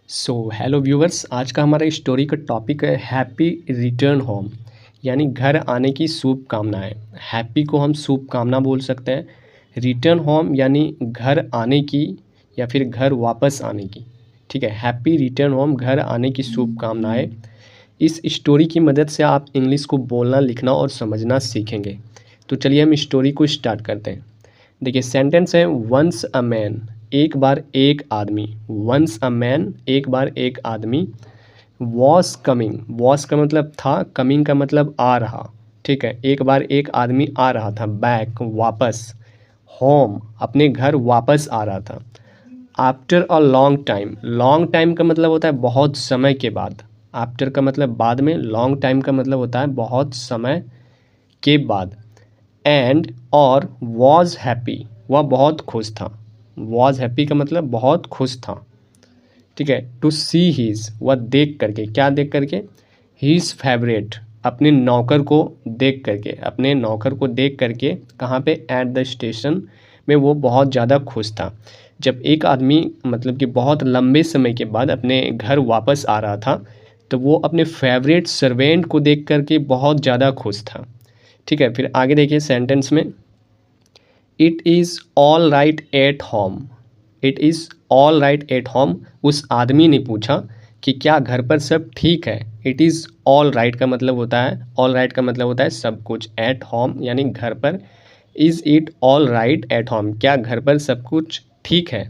Hello viewers, आज का हमारा स्टोरी का टॉपिक है हैप्पी रिटर्न होम, यानी घर आने की शुभकामनाएं। हैप्पी को हम शुभकामना बोल सकते हैं, रिटर्न होम यानी घर आने की या फिर घर वापस आने की। ठीक है, हैप्पी रिटर्न होम, घर आने की शुभकामनाएं। इस स्टोरी की मदद से आप इंग्लिश को बोलना, लिखना और समझना सीखेंगे। तो चलिए हम स्टोरी को स्टार्ट करते हैं। देखिए, सेंटेंस है वंस अ मैन, एक बार एक आदमी। वंस अ मैन, एक बार एक आदमी। वॉस कमिंग, वॉस का मतलब था, कमिंग का मतलब आ रहा। ठीक है, एक बार एक आदमी आ रहा था, बैक वापस। होम, अपने घर वापस आ रहा था। After a long time, long time का मतलब होता है बहुत समय के बाद। आफ्टर का मतलब बाद में, लॉन्ग टाइम का मतलब होता है बहुत समय के बाद। एंड और वॉज हैप्पी, वह बहुत खुश था। वॉज हैप्पी का मतलब बहुत खुश था। ठीक है, टू सी हीज, वह देख करके, क्या देख करके, हीज फेवरेट, अपने नौकर को देख करके, अपने नौकर को देख करके। कहाँ पे? एट द स्टेशन में वो बहुत ज़्यादा खुश था। जब एक आदमी मतलब कि बहुत लंबे समय के बाद अपने घर वापस आ रहा था, तो वो अपने फेवरेट सर्वेंट को देख करके बहुत ज़्यादा खुश था। ठीक है, फिर आगे देखिए सेंटेंस में, it is all right at home. It is all right at home, उस आदमी ने पूछा कि क्या घर पर सब ठीक है। इट इज़ ऑल राइट का मतलब होता है, ऑल राइट का मतलब होता है सब कुछ, एट होम यानी घर पर। Is it all right at home, क्या घर पर सब कुछ ठीक है।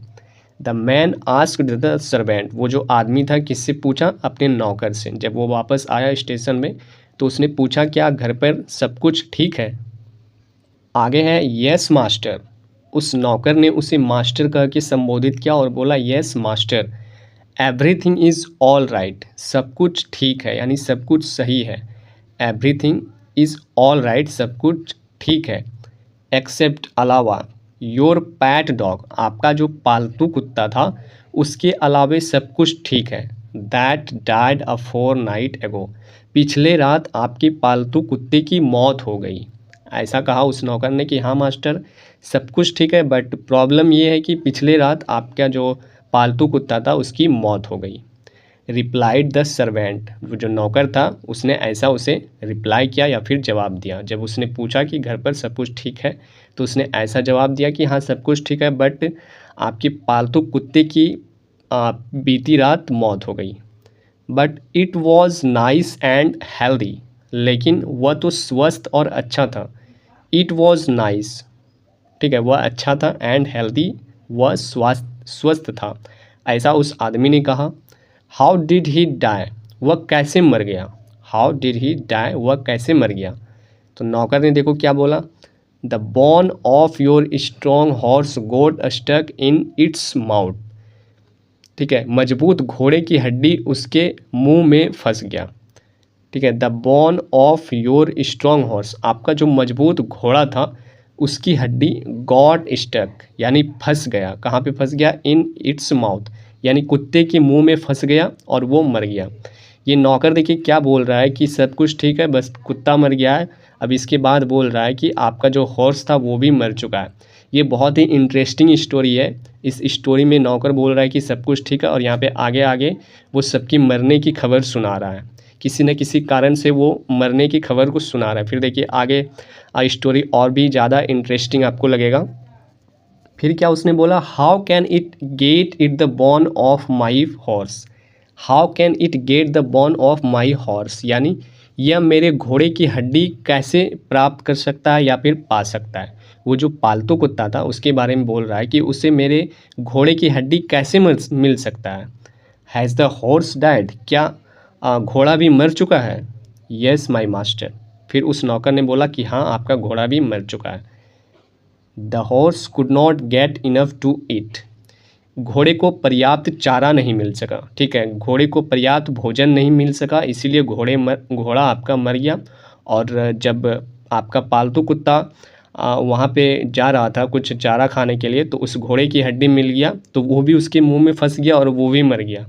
The man asked the servant, वो जो आदमी था किससे पूछा? अपने नौकर से। जब वो वापस आया स्टेशन में, तो उसने पूछा क्या घर पर सब कुछ ठीक है। आगे है यस मास्टर, उस नौकर ने उसे मास्टर कह के संबोधित किया और बोला yes master. Everything is all right, सब कुछ ठीक है यानी सब कुछ सही है। एवरीथिंग इज़ ऑल राइट, सब कुछ ठीक है। एक्सेप्ट, अलावा, योर पैट डॉग, आपका जो पालतू कुत्ता था उसके अलावे सब कुछ ठीक है। That died a four night एगो, पिछले रात आपके पालतू कुत्ते की मौत हो गई। ऐसा कहा उस नौकर ने कि हाँ मास्टर, सब कुछ ठीक है, बट प्रॉब्लम ये है कि पिछले रात आपका जो पालतू कुत्ता था उसकी मौत हो गई। रिप्लाइड द सर्वेंट, वो जो नौकर था उसने ऐसा उसे रिप्लाई किया या फिर जवाब दिया। जब उसने पूछा कि घर पर सब कुछ ठीक है, तो उसने ऐसा जवाब दिया कि हाँ सब कुछ ठीक है, बट आपके पालतू कुत्ते की बीती रात मौत हो गई। But it was nice and healthy, लेकिन वह तो स्वस्थ और अच्छा था। इट वॉज नाइस, ठीक है, वह अच्छा था, एंड हेल्दी, वह स्वस्थ था, ऐसा उस आदमी ने कहा। हाउ डिड ही डाई, वह कैसे मर गया। हाउ डिड ही डाई, वह कैसे मर गया। तो नौकर ने देखो क्या बोला, the bone of your strong horse got stuck in its mouth. ठीक है, मजबूत घोड़े की हड्डी उसके मुंह में फंस गया। ठीक है, the bone of your strong horse, आपका जो मजबूत घोड़ा था उसकी हड्डी गॉट स्टक यानी फंस गया। कहाँ पे फंस गया? इन इट्स माउथ, यानी कुत्ते के मुंह में फंस गया और वो मर गया। ये नौकर देखिए क्या बोल रहा है कि सब कुछ ठीक है, बस कुत्ता मर गया है। अब इसके बाद बोल रहा है कि आपका जो हॉर्स था वो भी मर चुका है। ये बहुत ही इंटरेस्टिंग स्टोरी है। इस स्टोरी में नौकर बोल रहा है कि सब कुछ ठीक है, और यहाँ पे आगे आगे वो सबकी मरने की खबर सुना रहा है। किसी न किसी कारण से वो मरने की खबर को सुना रहा है। फिर देखिए आगे स्टोरी और भी ज़्यादा इंटरेस्टिंग आपको लगेगा। फिर क्या उसने बोला, how can it get it the bone of my horse. How can it get the bone of my horse, यानी यह मेरे घोड़े की हड्डी कैसे प्राप्त कर सकता है या फिर पा सकता है। वो जो पालतू कुत्ता था उसके बारे में बोल रहा है कि उसे मेरे घोड़े की हड्डी कैसे मिल सकता है। हैज़ द हॉर्स डाइड, क्या घोड़ा भी मर चुका है। यस माई मास्टर, फिर उस नौकर ने बोला कि हाँ आपका घोड़ा भी मर चुका है। The horse could not get enough to eat, घोड़े को पर्याप्त चारा नहीं मिल सका। ठीक है, घोड़े को पर्याप्त भोजन नहीं मिल सका, इसीलिए घोड़ा आपका मर गया। और जब आपका पालतू कुत्ता वहाँ पे जा रहा था कुछ चारा खाने के लिए, तो उस घोड़े की हड्डी मिल गया, तो वो भी उसके मुंह में फंस गया और वो भी मर गया।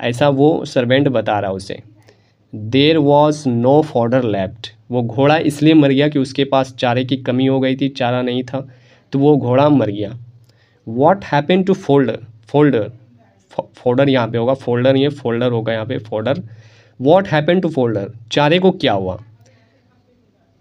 ऐसा वो सर्वेंट बता रहा उसे। There was no fodder left, वो घोड़ा इसलिए मर गया कि उसके पास चारे की कमी हो गई थी, चारा नहीं था, तो वो घोड़ा मर गया। What happen to folder, folder, folder यहाँ पे होगा, फोल्डर ये फोल्डर होगा यहाँ पे folder. What happen to folder, चारे को क्या हुआ?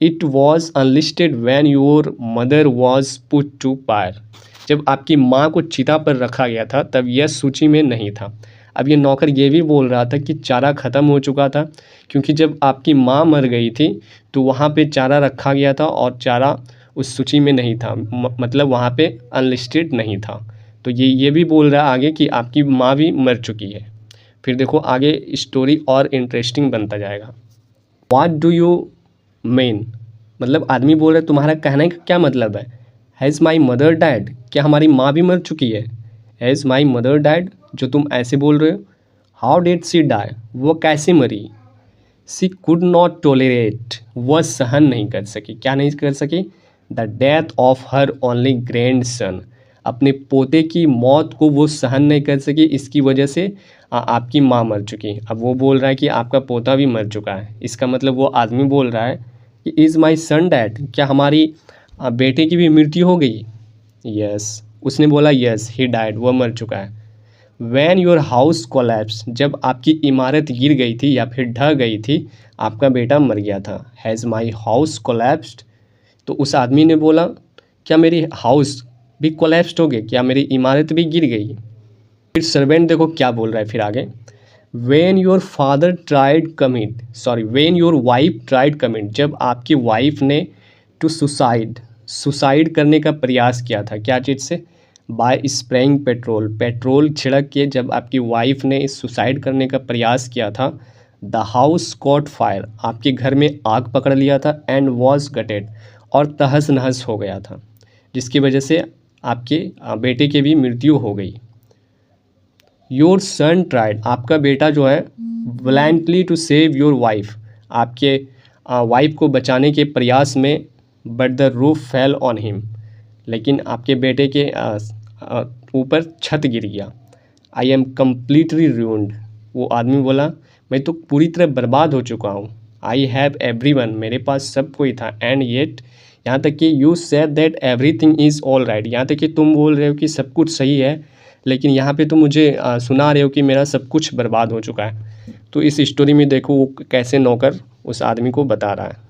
It was unlisted when your mother was put to fire, जब आपकी माँ को चिता पर रखा गया था तब यह सूची में नहीं था। अब ये नौकर ये भी बोल रहा था कि चारा ख़त्म हो चुका था, क्योंकि जब आपकी माँ मर गई थी तो वहाँ पे चारा रखा गया था और चारा उस सूची में नहीं था, मतलब वहाँ पे अनलिस्टेड नहीं था। तो ये भी बोल रहा है आगे कि आपकी माँ भी मर चुकी है। फिर देखो आगे स्टोरी और इंटरेस्टिंग बनता जाएगा। व्हाट डू यू मीन, मतलब आदमी बोल रहा है तुम्हारा कहने का क्या मतलब है? हैज़ माई मदर डैड, क्या हमारी माँ भी मर चुकी है? हैज़ माई मदर डैड, जो तुम ऐसे बोल रहे हो। हाउ डिड सी डाई, वो कैसे मरी? सी कुड नॉट टोलरेट, वह सहन नहीं कर सकी, क्या नहीं कर सकी? The death of her only grand son, अपने पोते की मौत को वो सहन नहीं कर सकी, इसकी वजह से आपकी माँ मर चुकी। अब वो बोल रहा है कि आपका पोता भी मर चुका है, इसका मतलब वो आदमी बोल रहा है कि इज़ माई सन डैड, क्या हमारी बेटे की भी मृत्यु हो गई? यस, उसने बोला यस ही डाइड, वह मर चुका है। वैन योर हाउस कोलैप्स, जब आपकी इमारत गिर गई थी या फिर ढह गई थी, आपका बेटा मर गया था। हैज़ माई हाउस कोलैप्स्ड, तो उस आदमी ने बोला क्या मेरी हाउस भी कोलैप्स्ड हो गई, क्या मेरी इमारत भी गिर गई? फिर सर्वेंट देखो क्या बोल रहा है फिर आगे। When your father tried commit, sorry when your wife tried commit, जब आपकी वाइफ ने टू सुसाइड करने का प्रयास किया था, क्या चीज़ से? बाय स्प्रेइंग पेट्रोल, पेट्रोल छिड़क के जब आपकी वाइफ ने सुसाइड करने का प्रयास किया था। द हाउस कॉट फायर, आपके घर में आग पकड़ लिया था। एंड वॉज गटेड, और तहस नहस हो गया था, जिसकी वजह से आपके बेटे की भी मृत्यु हो गई। योर सन ट्राइड, आपका बेटा जो है वैलेंटली टू सेव योर वाइफ, आपके वाइफ को बचाने के प्रयास में। But the roof fell on him, लेकिन आपके बेटे के ऊपर छत गिर गया। आई एम कम्प्लीटली रूइंड, वो आदमी बोला मैं तो पूरी तरह बर्बाद हो चुका हूँ। आई हैव एवरीवन, मेरे पास सब कोई था। एंड येट, यहाँ तक कि you said that everything is all right, यहाँ तक कि तुम बोल रहे हो कि सब कुछ सही है, लेकिन यहाँ पे तुम मुझे सुना रहे हो कि मेरा सब कुछ बर्बाद हो चुका है। तो इस स्टोरी में देखो वो कैसे नौकर उस आदमी को बता रहा है।